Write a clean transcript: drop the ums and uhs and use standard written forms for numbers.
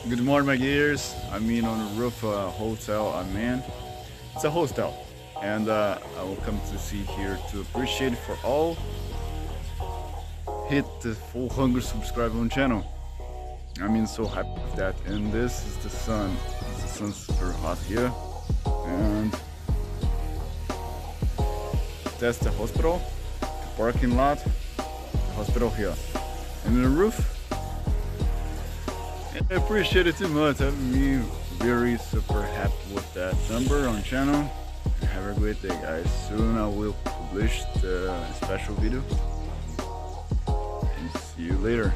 Good morning, my gears. I'm in on the roof hotel I'm in. It's a hostel, and I will come to see here to appreciate it for all. Hit the 400 subscribe on channel. I mean, so happy with that. And this is the sun. The sun's super hot here, and that's the hospital, the parking lot, the hospital here, and the roof. And I appreciate it too much. I'm very super happy with that number on channel. Have a great day, guys. Soon I will publish the special video. And see you later.